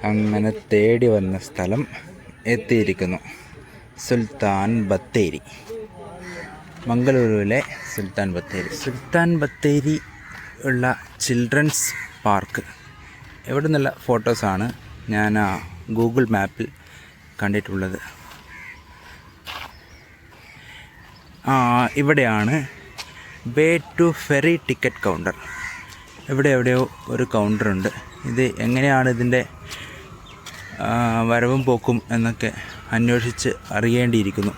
അങ്ങനെ തേടി വന്ന സ്ഥലം എത്തിയിരിക്കുന്നു. സുൽത്താൻ ബത്തേരി, മംഗളൂരുവിലെ സുൽത്താൻ ബത്തേരി ഉള്ള ചിൽഡ്രൻസ് പാർക്ക്. ഇവിടെ നിന്നുള്ള ഫോട്ടോസാണ് ഞാൻ ഗൂഗിൾ മാപ്പിൽ കണ്ടിട്ടുള്ളത്. ഇവിടെയാണ് way to ferry ticket counter. എവിടെയോ ഒരു കൗണ്ടറുണ്ട്. ഇത് എങ്ങനെയാണ് ഇതിൻ്റെ വരവും പോക്കും എന്നൊക്കെ അന്വേഷിച്ച് അറിയേണ്ടിയിരിക്കുന്നു.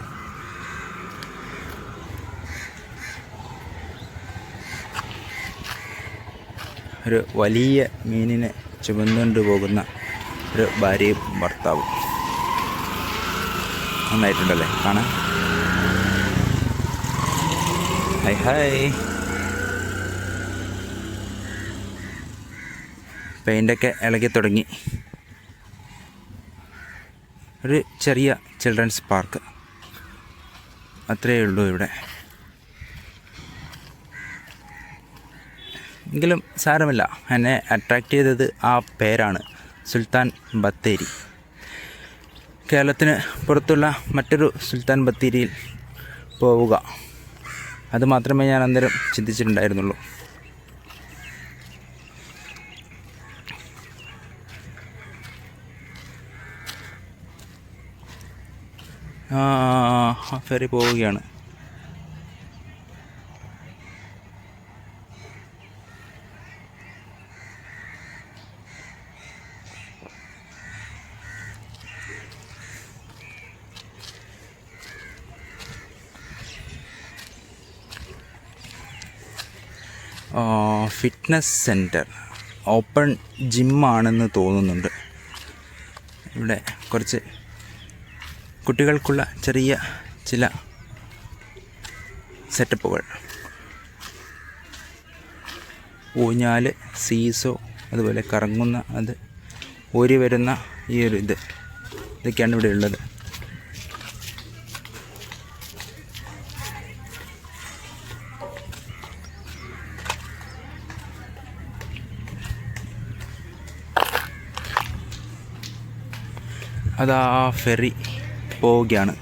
ഒരു വലിയ മീനിനെ ചുമന്നുകൊണ്ട് പോകുന്ന ഒരു ഭാര്യയും ഭർത്താവും. നന്നായിട്ടുണ്ടല്ലേ കാണാൻ. ഹായ്. പെയിൻ്റൊക്കെ ഇളകി തുടങ്ങി. ഒരു ചെറിയ ചിൽഡ്രൻസ് പാർക്ക് അത്രയേ ഉള്ളൂ ഇവിടെ. എങ്കിലും സാരമില്ല, എന്നെ അട്രാക്റ്റ് ചെയ്തത് ആ പേരാണ്, സുൽത്താൻ ബത്തേരി. കേരളത്തിന് പുറത്തുള്ള മറ്റൊരു സുൽത്താൻ ബത്തേരിയിൽ പോവുക, അത് മാത്രമേ ഞാൻ അന്നേരം ചിന്തിച്ചിട്ടുണ്ടായിരുന്നുള്ളൂ. ഫെറി പോവുകയാണ്. ഫിറ്റ്നസ് സെൻറ്റർ, ഓപ്പൺ ജിമ്മാണെന്ന് തോന്നുന്നുണ്ട്. ഇവിടെ കുറച്ച് കുട്ടികൾക്കുള്ള ചെറിയ ചില സെറ്റപ്പുകൾ, ഊഞ്ഞാൽ, സീസോ, അതുപോലെ കറങ്ങുന്ന അത് ഊരി വരുന്ന ഈ ഒരു ഇതൊക്കെയാണ് ഇവിടെ ഉള്ളത്. അതാ ഫെറി പോവുകയാണ്.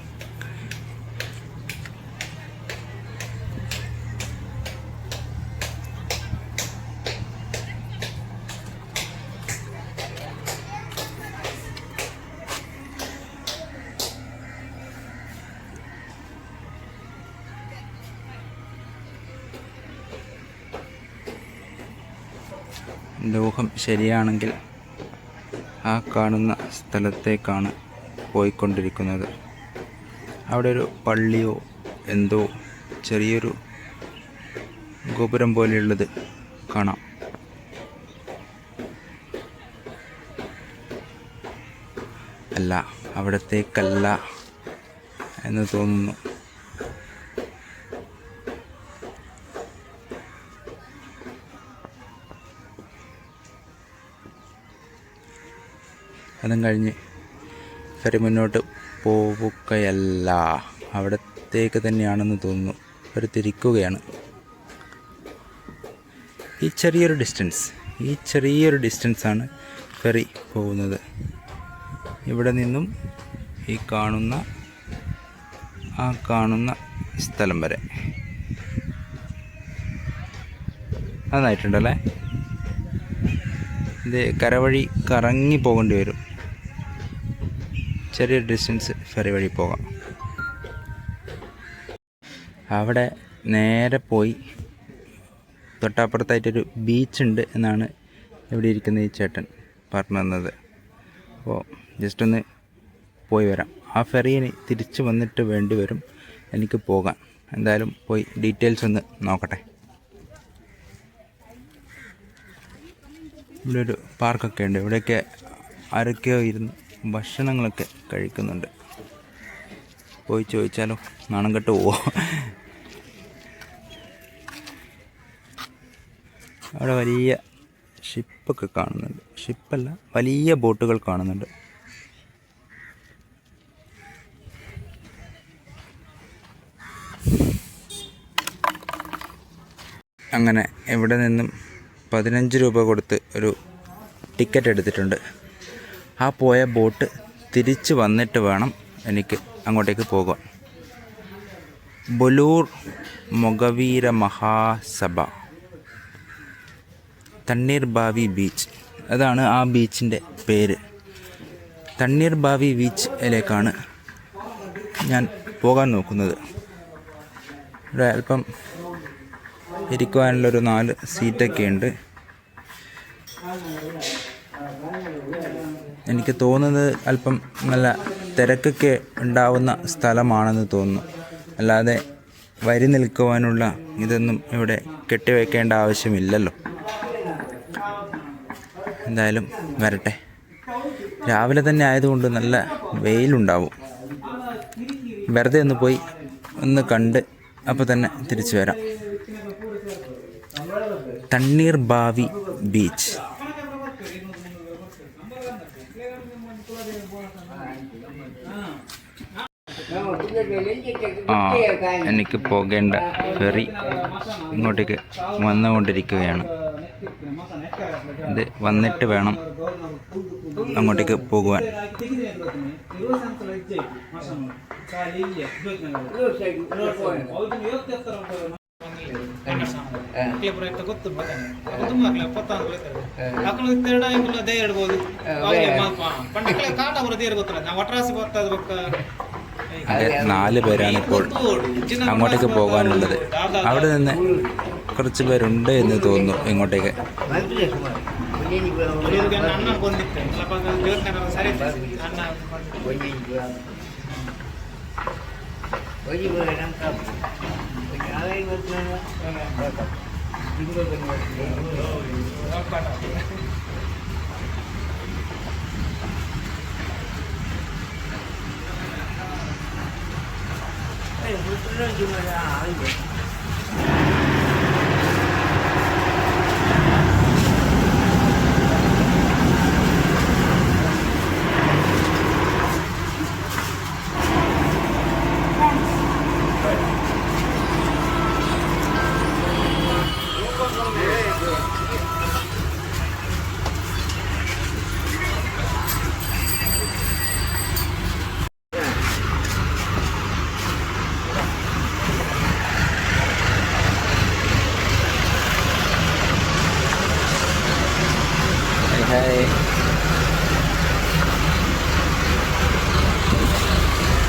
എൻ്റെ ഊഹം ശരിയാണെങ്കിൽ ആ കാണുന്ന സ്ഥലത്തേക്കാണ് പോയിക്കൊണ്ടിരിക്കുന്നത്. അവിടെ ഒരു പള്ളിയോ എന്തോ ചെറിയൊരു ഗോപുരം പോലെയുള്ളത് കാണാം. അല്ല, അവിടത്തേക്കല്ല എന്ന് തോന്നുന്നു. അതും കഴിഞ്ഞ് ഫെറി മുന്നോട്ട് പോവുകയല്ല, അവിടത്തേക്ക് തന്നെയാണെന്ന് തോന്നുന്നു. ഒരു തിരിക്കുകയാണ്. ഈ ചെറിയൊരു ഡിസ്റ്റൻസാണ് ഫെറി പോകുന്നത്. ഇവിടെ നിന്നും ഈ കാണുന്ന സ്ഥലം വരെ. നന്നായിട്ടുണ്ടല്ലേ. ഇത് കരവഴി കറങ്ങി പോകേണ്ടി വരും. ചെറിയൊരു ഡിസ്റ്റൻസ് ഫെറി വഴി പോകാം. അവിടെ നേരെ പോയി തൊട്ടപ്പുറത്തായിട്ടൊരു ബീച്ചുണ്ട് എന്നാണ് ഇവിടെ ഇരിക്കുന്ന ഈ ചേട്ടൻ പറഞ്ഞു തന്നത്. അപ്പോൾ ജസ്റ്റ് ഒന്ന് പോയി വരാം. ആ ഫെറിന് തിരിച്ച് വന്നിട്ട് വേണ്ടി വരും എനിക്ക് പോകാൻ. എന്തായാലും പോയി ഡീറ്റെയിൽസ് ഒന്ന് നോക്കട്ടെ. ഇവിടെ ഒരു പാർക്കൊക്കെ ഉണ്ട്. ഇവിടെയൊക്കെ ആരൊക്കെയോ ഇരുന്ന് ഭക്ഷണങ്ങളൊക്കെ കഴിക്കുന്നുണ്ട്. പോയി ചോദിച്ചാലോ? നാണം കെട്ട് പോവോ? അവിടെ വലിയ ഷിപ്പൊക്കെ കാണുന്നുണ്ട്. ഷിപ്പല്ല, വലിയ ബോട്ടുകൾ കാണുന്നുണ്ട്. അങ്ങനെ ഇവിടെ നിന്നും 15 രൂപ കൊടുത്ത് ഒരു ടിക്കറ്റ് എടുത്തിട്ടുണ്ട്. ആ പോയ ബോട്ട് തിരിച്ച് വന്നിട്ട് വേണം എനിക്ക് അങ്ങോട്ടേക്ക് പോകാൻ. ബൊലൂർ മൊഗവീര മഹാസഭ തണ്ണീർബാവി ബീച്ച്, അതാണ് ആ ബീച്ചിൻ്റെ പേര്. തണ്ണീർബാവി ബീച്ചിലേക്കാണ് ഞാൻ പോകാൻ നോക്കുന്നത്. ഇവിടെ അല്പം ഇരിക്കുവാനുള്ളൊരു 4 സീറ്റൊക്കെ ഉണ്ട്. എനിക്ക് തോന്നുന്നത് അല്പം നല്ല തിരക്കൊക്കെ ഉണ്ടാവുന്ന സ്ഥലമാണെന്ന് തോന്നുന്നു. അല്ലാതെ വരി നിൽക്കുവാനുള്ള ഇതൊന്നും ഇവിടെ കെട്ടിവെക്കേണ്ട ആവശ്യമില്ലല്ലോ. എന്തായാലും വരട്ടെ. രാവിലെ തന്നെ ആയതുകൊണ്ട് നല്ല വെയിലുണ്ടാവും. വെറുതെ ഒന്ന് പോയി ഒന്ന് കണ്ട് അപ്പോൾ തന്നെ തിരിച്ചു വരാം. തണ്ണീർബാവി ബീച്ച്. എനിക്ക് പോകേണ്ട ഫെറി ഇങ്ങോട്ടേക്ക് വന്നുകൊണ്ടിരിക്കുകയാണ്. ഇത് വന്നിട്ട് വേണം അങ്ങോട്ടേക്ക് പോകുവാൻ. അതെ, 4 പേരാണ് ഇപ്പോൾ അങ്ങോട്ടേക്ക് പോകാനുള്ളത്. അവിടെ നിന്ന് കുറച്ച് പേരുണ്ട് എന്ന് തോന്നുന്നു ഇങ്ങോട്ടേക്ക്.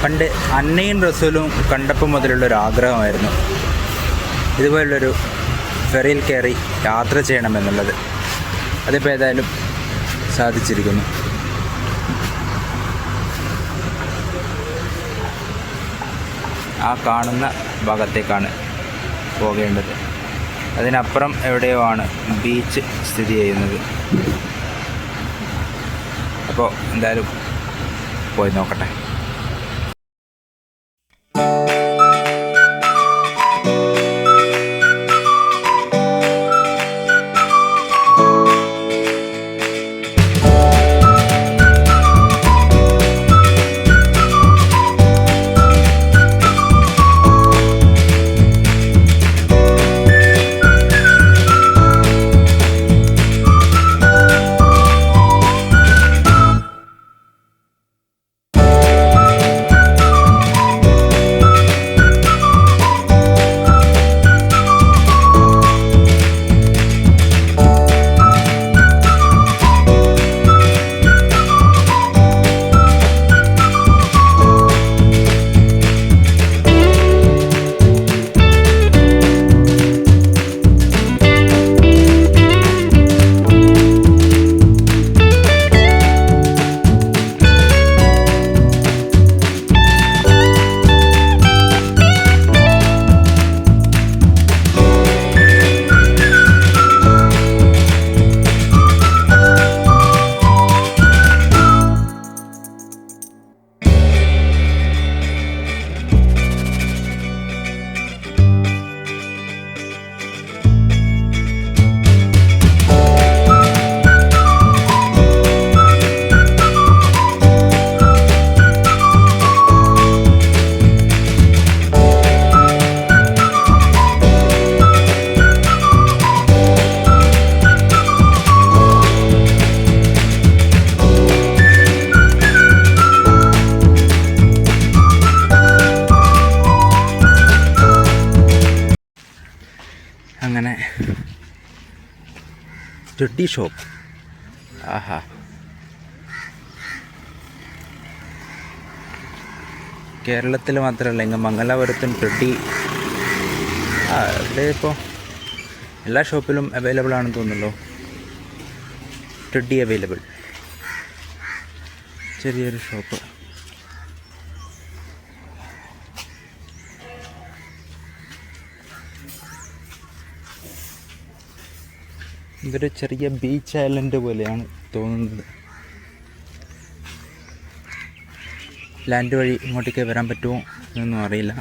പണ്ട് അന്നയും റസൂലും കണ്ടപ്പോൾ മുതലുള്ളൊരു ആഗ്രഹമായിരുന്നു ഇതുപോലുള്ളൊരു ഫെറിയിൽ കയറി യാത്ര ചെയ്യണമെന്നുള്ളത്. അതിപ്പോൾ ഏതായാലും സാധിച്ചിരിക്കുന്നു. ആ കാണുന്ന ഭാഗത്തേക്കാണ് പോകേണ്ടത്. അതിനപ്പുറം എവിടെയോ ആണ് ബീച്ച് സ്ഥിതി ചെയ്യുന്നത്. അപ്പോൾ എന്തായാലും പോയി നോക്കട്ടെ. Teddy shop. ആഹാ, കേരളത്തിൽ മാത്രമല്ല, ഇങ്ങ് മംഗലാപുരത്തും ടെഡ്ഡി ഇവിടെ ഇപ്പോൾ എല്ലാ ഷോപ്പിലും അവൈലബിൾ ആണെന്ന് തോന്നുന്നല്ലോ. Teddy available. ചെറിയൊരു ഷോപ്പ്. ഇതൊരു ചെറിയ ബീച്ച് ഐലൻഡ് പോലെയാണ് തോന്നുന്നത്. ലാൻഡ് വഴി ഇങ്ങോട്ടേക്ക് വരാൻ പറ്റുമോ എന്നൊന്നും അറിയില്ല.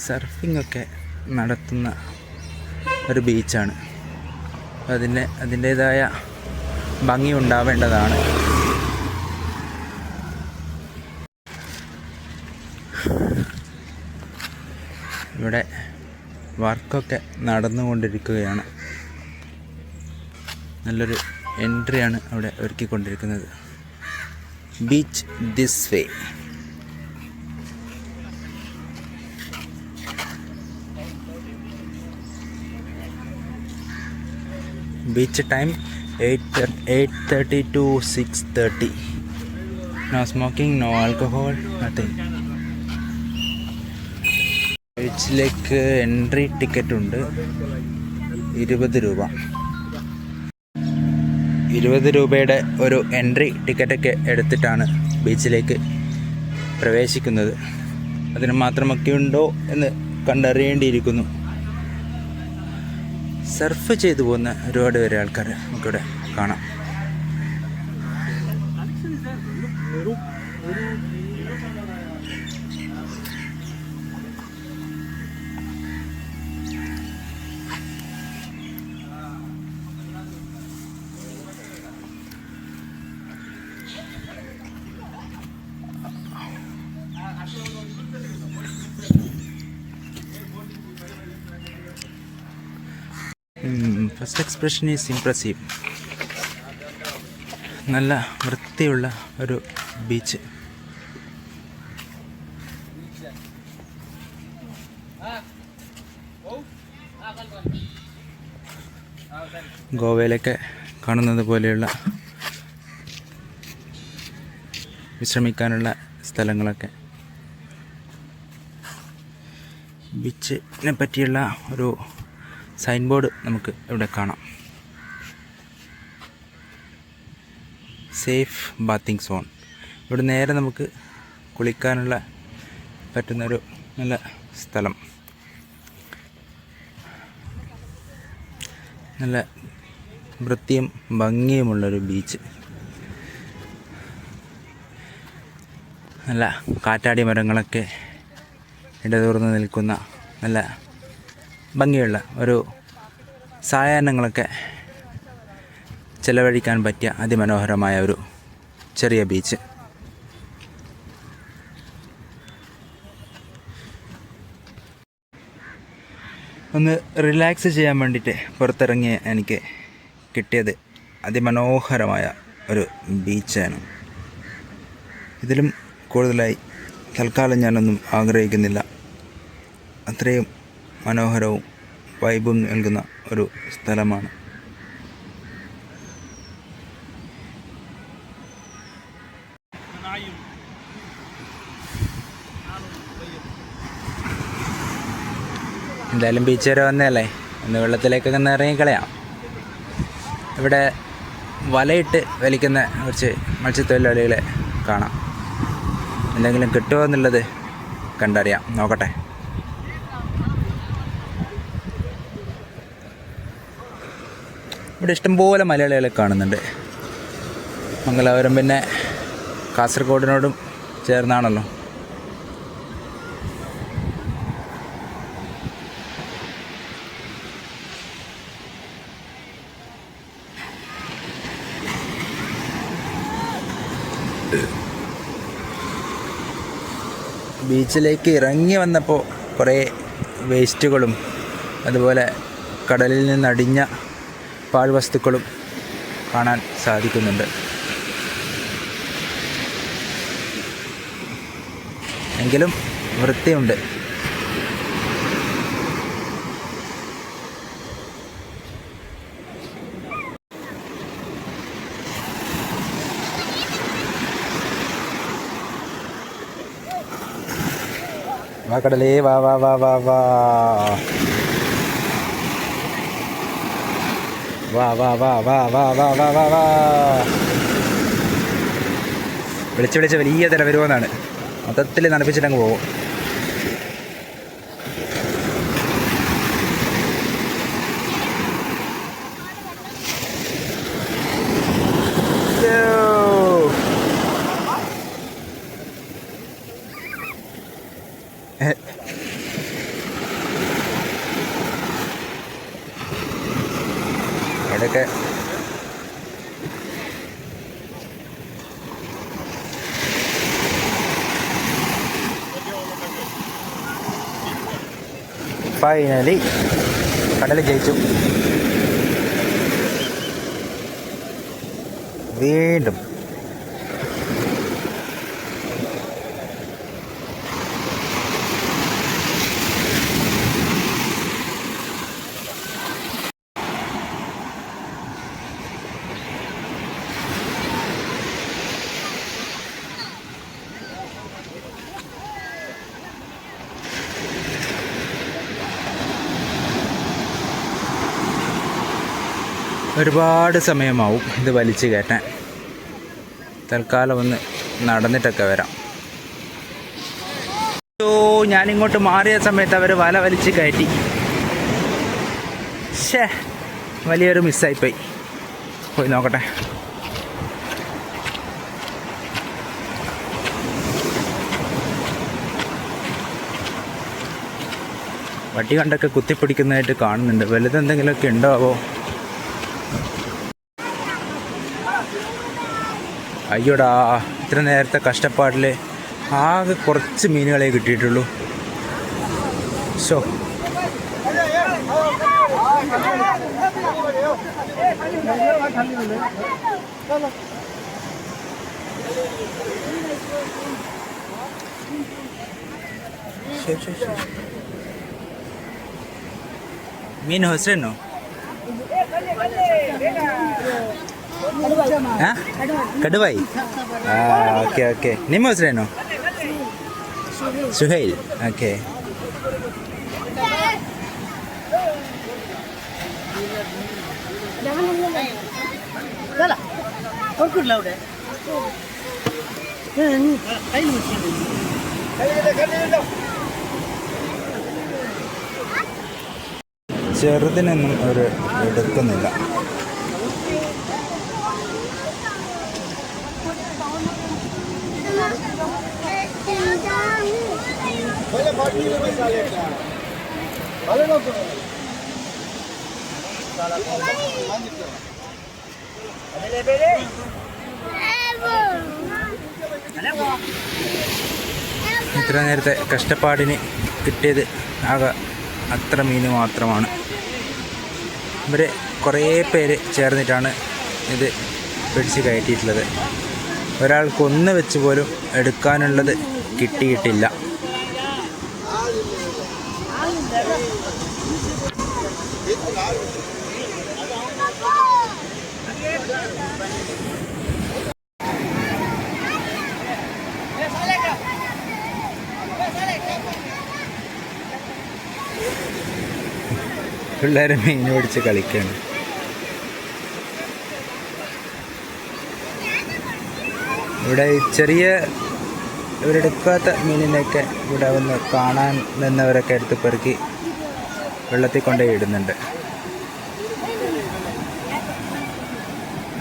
സർഫിംഗ് ഒക്കെ നടത്തുന്ന ഒരു ബീച്ചാണ്. അതിൻ്റേതായ ഭംഗി ഉണ്ടാവേണ്ടതാണ്. ഇവിടെ വർക്കൊക്കെ നടന്നുകൊണ്ടിരിക്കുകയാണ്. നല്ലൊരു എൻട്രിയാണ് അവിടെ ഒരുക്കിക്കൊണ്ടിരിക്കുന്നത്. Beach this way. Beach time 8:30 to 6:30. No smoking, no alcohol, nothing. ബീച്ചിലേക്ക് എൻട്രി ടിക്കറ്റ് ഉണ്ട്, 20 രൂപ. 20 രൂപയുടെ ഒരു എൻട്രി ടിക്കറ്റൊക്കെ എടുത്തിട്ടാണ് ബീച്ചിലേക്ക് പ്രവേശിക്കുന്നത്. അതിന് മാത്രമൊക്കെ ഉണ്ടോ എന്ന് കണ്ടറിയേണ്ടിയിരിക്കുന്നു. സർഫ് ചെയ്തു പോകുന്ന ഒരുപാട് പേരെ ആൾക്കാർ നമുക്കിവിടെ കാണാം. First expression is impressive. നല്ല വൃത്തിയുള്ള ഒരു ബീച്ച്. ഗോവയിലൊക്കെ കാണുന്നത് പോലെയുള്ള വിശ്രമിക്കാനുള്ള സ്ഥലങ്ങളൊക്കെ. ബീച്ചിനെ പറ്റിയുള്ള ഒരു സൈൻ ബോർഡ് നമുക്ക് ഇവിടെ കാണാം. Safe bathing zone. ഇവിടെ നേരെ നമുക്ക് കുളിക്കാനുള്ള പറ്റുന്നൊരു നല്ല സ്ഥലം. നല്ല വൃത്തിയും ഭംഗിയുമുള്ളൊരു ബീച്ച്. നല്ല കാറ്റാടി മരങ്ങളൊക്കെ ഇടതൂർന്ന് നിൽക്കുന്ന നല്ല ഭംഗിയുള്ള ഒരു സായാഹ്നങ്ങളൊക്കെ ചിലവഴിക്കാൻ പറ്റിയ അതിമനോഹരമായ ഒരു ചെറിയ ബീച്ച്. ഒന്ന് റിലാക്സ് ചെയ്യാൻ വേണ്ടിയിട്ട് പുറത്തിറങ്ങിയ എനിക്ക് കിട്ടിയത് അതിമനോഹരമായ ഒരു ബീച്ചാണ്. ഇതിലും കൂടുതലായി തൽക്കാലം ഞാനൊന്നും ആഗ്രഹിക്കുന്നില്ല. അത്രയും മനോഹരവും വൈബും നൽകുന്ന ഒരു സ്ഥലമാണ്. എന്തായാലും ബീച്ച് വരെ വന്നതല്ലേ, ഒന്ന് വെള്ളത്തിലേക്കൊക്കെ ഒന്ന് ഇറങ്ങിക്കളയാം. ഇവിടെ വലയിട്ട് വലിക്കുന്ന കുറച്ച് മത്സ്യത്തൊഴിലാളികളെ കാണാം. എന്തെങ്കിലും കിട്ടുമോ എന്നുള്ളത് കണ്ടറിയാം, നോക്കട്ടെ. ഇവിടെ ഇഷ്ടംപോലെ മലയാളികളെ കാണുന്നുണ്ട്. മംഗലാപുരം പിന്നെ കാസർഗോഡിനോടും ചേർന്നാണല്ലോ. ബീച്ചിലേക്ക് ഇറങ്ങി വന്നപ്പോൾ കുറേ വേസ്റ്റുകളും അതുപോലെ കടലിൽ നിന്നടിഞ്ഞ പാഴ്വസ്തുക്കളും കാണാൻ സാധിക്കുന്നുണ്ട്. എങ്കിലും വൃത്തിയുണ്ട്. വാ കടലേ, വാ വാ വാ വാ വാ വാ വാ വാ വാ വാ വാ വാ വാ വാ. വിളിച്ച് വിളിച്ച് വലിയ തിര വരുമെന്നാണ്. മൊത്തത്തിൽ നടപ്പിച്ചിട്ടങ്ങ് പോകും. ഇടയ്ക്ക് ഫൈനലി കടൽ ജയിച്ചു. വീണ്ടും ഒരുപാട് സമയമാവും ഇത് വലിച്ചു കയറ്റാൻ. തൽക്കാലം ഒന്ന് നടന്നിട്ടൊക്കെ വരാം. ഞാനിങ്ങോട്ട് മാറിയ സമയത്ത് അവർ വല വലിച്ച് കയറ്റി. ശേ, വലിയൊരു മിസ്സായിപ്പോയി. പോയി നോക്കട്ടെ. വട്ടി കണ്ടൊക്കെ കുത്തിപ്പിടിക്കുന്നതായിട്ട് കാണുന്നുണ്ട്. വലുതെന്തെങ്കിലുമൊക്കെ ഉണ്ടാവോ? അയ്യോടാ, ഇത്ര നേരത്തെ കഷ്ടപ്പാടിൽ ആകെ കുറച്ച് മീനുകളെ കിട്ടിയിട്ടുള്ളൂ. സോ ಮೀನು ಹೆಸರೇನು? ಕಡುವಾಯಿ. Okay okay. ನಿಮ್ಮ ಹೆಸರೇನು? ಸುಹೈಲ್. ಓಕೆ. ചെറുതിനൊന്നും ഒരു എടുക്കുന്നില്ല. ഇത്ര നേരത്തെ കഷ്ടപ്പാടിന് കിട്ടിയത് ആകെ അത്ര മീൻ മാത്രമാണ്. ഇവർ കുറേ പേര് ചേർന്നിട്ടാണ് ഇത് പിടിച്ച് കയറ്റിയിട്ടുള്ളത്. ഒരാൾക്കൊന്ന് വെച്ച് പോലും എടുക്കാനുള്ളത് കിട്ടിയിട്ടില്ല. പിള്ളേർ മീൻ പിടിച്ച് കളിക്കുകയാണ്. ഇവിടെ ചെറിയ ഇവരെടുക്കാത്ത മീനിനെയൊക്കെ ഇവിടെ വന്ന് കാണാൻ നിന്നവരൊക്കെ എടുത്ത് പെറുക്കി വെള്ളത്തിൽ കൊണ്ടുപോയി ഇടുന്നുണ്ട്.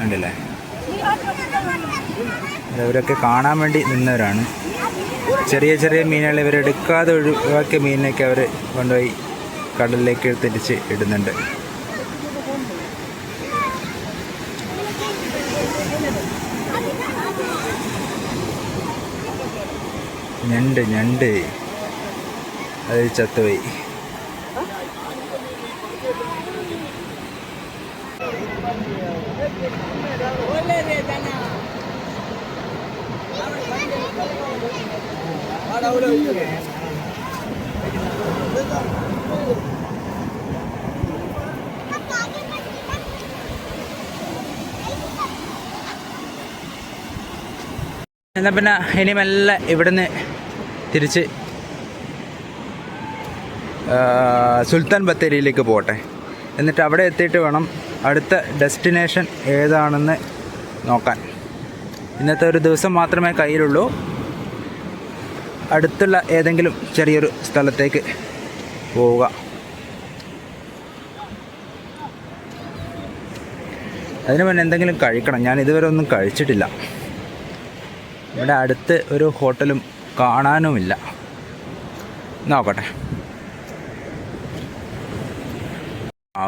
ഉണ്ടല്ലേ, ഇവരൊക്കെ കാണാൻ വേണ്ടി നിന്നവരാണ്. ചെറിയ ചെറിയ മീനുകൾ ഇവരെടുക്കാതെ ഒഴിവാക്കിയ മീനിനൊക്കെ അവർ കൊണ്ടുപോയി കടലിലേക്ക് തിരിച്ച് ഇടുന്നുണ്ട്. ഞണ്ട് അത് ചത്തുപോയി. എന്നാൽ പിന്നെ ഇനി മെല്ലെ ഇവിടുന്ന് തിരിച്ച് സുൽത്താൻ ബത്തേരിയിലേക്ക് പോകട്ടെ. എന്നിട്ട് അവിടെ എത്തിയിട്ട് വേണം അടുത്ത ഡെസ്റ്റിനേഷൻ ഏതാണെന്ന് നോക്കാൻ. ഇന്നത്തെ ഒരു ദിവസം മാത്രമേ കയ്യിലുള്ളൂ. അടുത്തുള്ള ഏതെങ്കിലും ചെറിയൊരു സ്ഥലത്തേക്ക് പോവുക. അതിന് മുന്നേ എന്തെങ്കിലും കഴിക്കണം. ഞാൻ ഇതുവരെ ഒന്നും കഴിച്ചിട്ടില്ല. ഇവിടെ അടുത്ത് ഒരു ഹോട്ടലും കാണാനുമില്ല. നോക്കട്ടെ.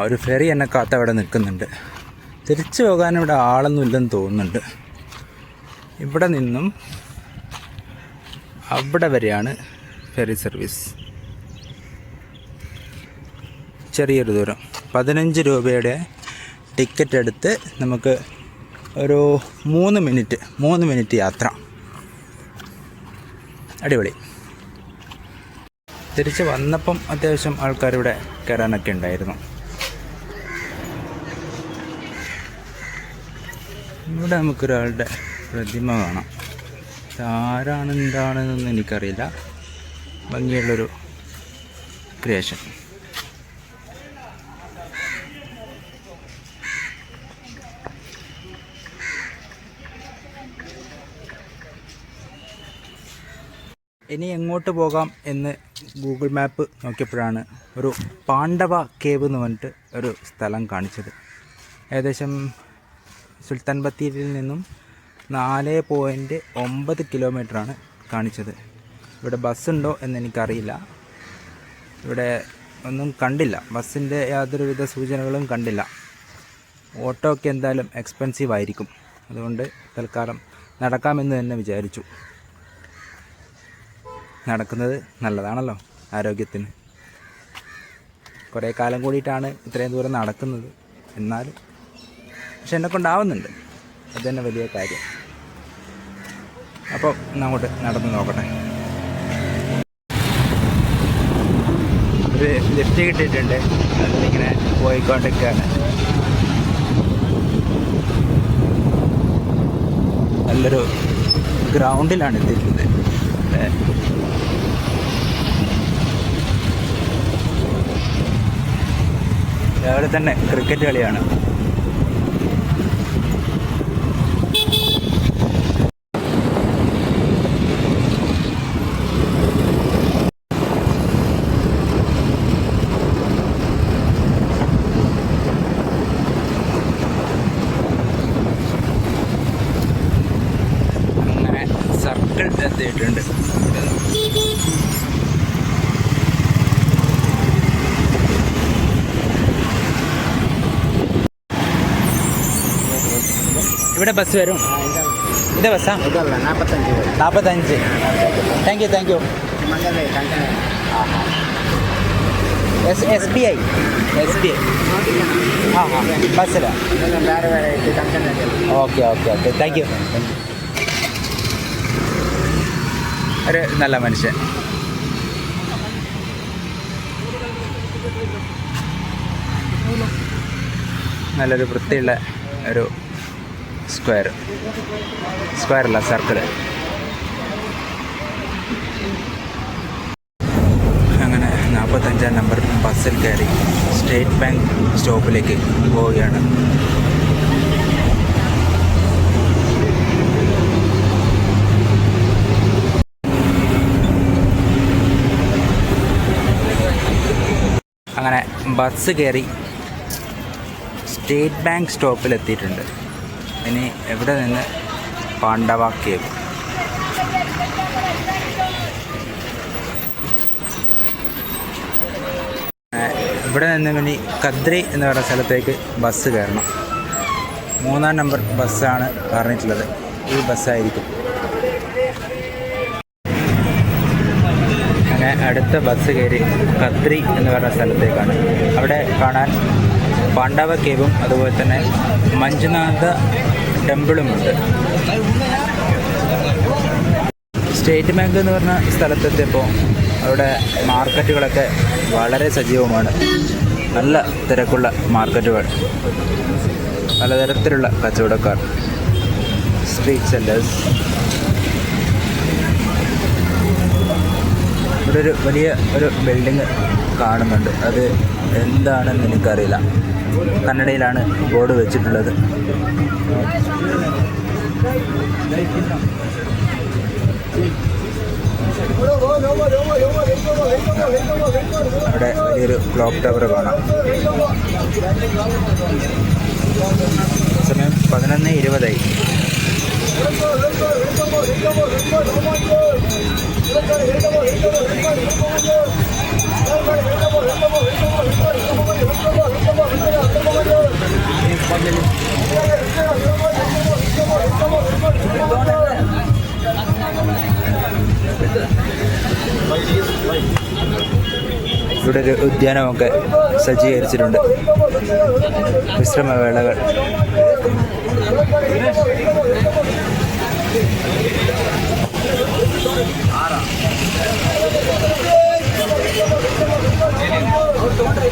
ഒരു ഫെറി എന്നെ കാത്ത് അവിടെ നിൽക്കുന്നുണ്ട്. തിരിച്ചു പോകാൻ ഇവിടെ ആളൊന്നും ഇല്ലെന്ന് തോന്നുന്നുണ്ട്. ഇവിടെ നിന്നും അവിടെ വരെയാണ് ഫെറി സർവീസ്. ചെറിയൊരു ദൂരം, 15 രൂപയുടെ ടിക്കറ്റ് എടുത്ത് നമുക്ക് ഒരു 3 മിനിറ്റ് യാത്ര. അടിപൊളി. തിരിച്ച് വന്നപ്പം അത്യാവശ്യം ആൾക്കാരിവിടെ കയറാനൊക്കെ ഉണ്ടായിരുന്നു. ഇവിടെ നമുക്കൊരാളുടെ പ്രതിമ കാണാം. ആരാണ് എന്താണെന്നൊന്നും എനിക്കറിയില്ല. ഭംഗിയുള്ളൊരു ക്രിയേഷൻ. ഇനി എങ്ങോട്ട് പോകാം എന്ന് ഗൂഗിൾ മാപ്പ് നോക്കിയപ്പോഴാണ് ഒരു പാണ്ഡവ കേവ് എന്ന് പറഞ്ഞിട്ട് ഒരു സ്ഥലം കാണിച്ചത്. ഏകദേശം സുൽത്താൻ ബത്തേരിയിൽ നിന്നും 4.9 കിലോമീറ്ററാണ് കാണിച്ചത്. ഇവിടെ ബസ്സുണ്ടോ എന്നെനിക്കറിയില്ല. ഇവിടെ ഒന്നും കണ്ടില്ല. ബസ്സിൻ്റെ യാതൊരുവിധ സൂചനകളും കണ്ടില്ല. ഓട്ടോ ഒക്കെ എന്തായാലും എക്സ്പെൻസീവ് ആയിരിക്കും. അതുകൊണ്ട് തൽക്കാലം നടക്കാമെന്ന് തന്നെ വിചാരിച്ചു. നടക്കുന്നത് നല്ലതാണല്ലോ ആരോഗ്യത്തിന്. കുറേ കാലം കൂടിയിട്ടാണ് ഇത്രയും ദൂരം നടക്കുന്നത്. എന്നാലും പക്ഷെ എന്നെക്കൊണ്ടാവുന്നുണ്ട്. അതുതന്നെ വലിയ കാര്യം. അപ്പോൾ അങ്ങോട്ട് നടന്ന് നോക്കട്ടെ. ഒരു ലിഫ്റ്റ് കിട്ടിയിട്ടുണ്ട്. അതിലിങ്ങനെ പോയിക്കൊണ്ടിരിക്കുകയാണ്. നല്ലൊരു ഗ്രൗണ്ടിലാണ് എത്തിയിട്ടുള്ളത്. രാവിലെ തന്നെ ക്രിക്കറ്റ് കളിയാണ്. അങ്ങനെ സർക്കിൾ എത്തിയിട്ടുണ്ട്. ഇവിടെ ബസ് വരും. ഇതേ ബസ്സാ? 45. Thank you. S B I ബസ്സിലാ? Okay thank you. ഒരു നല്ല മനുഷ്യൻ. നല്ലൊരു വൃത്തിയുള്ള ഒരു സ്ക്വയറല്ല, സർക്കിൾ. അങ്ങനെ 45 നമ്പർ ബസ്സിൽ കയറി സ്റ്റേറ്റ് ബാങ്ക് സ്റ്റോപ്പിലേക്ക് പോവുകയാണ്. അങ്ങനെ ബസ് കയറി സ്റ്റേറ്റ് ബാങ്ക് സ്റ്റോപ്പിലെത്തിയിട്ടുണ്ട്. ഇനി എവിടെ നിന്ന് പാണ്ഡവ കേവ്. ഇവിടെ നിന്ന് ഇനി കദ്രി എന്ന് പറയുന്ന സ്ഥലത്തേക്ക് ബസ് കയറണം. 3-ാം നമ്പർ ബസ്സാണ് പറഞ്ഞിട്ടുള്ളത്. ഈ ബസ്സായിരിക്കും. അങ്ങനെ അടുത്ത ബസ് കയറി കദ്രി എന്ന് പറയുന്ന സ്ഥലത്തേക്കാണ്. അവിടെ കാണാൻ പാണ്ഡവ കേവും അതുപോലെ തന്നെ മഞ്ജുനാഥ ടെമ്പിളുമുണ്ട്. സ്റ്റേറ്റ് ബാങ്ക് എന്ന് പറഞ്ഞ സ്ഥലത്തെത്തിയപ്പോൾ അവിടെ മാർക്കറ്റുകളൊക്കെ വളരെ സജീവമാണ്. നല്ല തിരക്കുള്ള മാർക്കറ്റുകൾ, പലതരത്തിലുള്ള കച്ചവടക്കാർ, സ്ട്രീറ്റ് സെല്ലേഴ്സ്. ഇവിടെ ഒരു വലിയ ഒരു ബിൽഡിങ് കാണുന്നുണ്ട്. അത് എന്താണെന്ന് എനിക്കറിയില്ല. കന്നഡയിലാണ് ബോർഡ് വെച്ചിട്ടുള്ളത്. അവിടെ വലിയൊരു ക്ലോക്ക് ടവർ കാണാം. സമയം 11:20. ഇവിടെ ഒരു ഉദ്യാനമൊക്കെ സജ്ജീകരിച്ചിട്ടുണ്ട്. വിശ്രമവേളകൾ.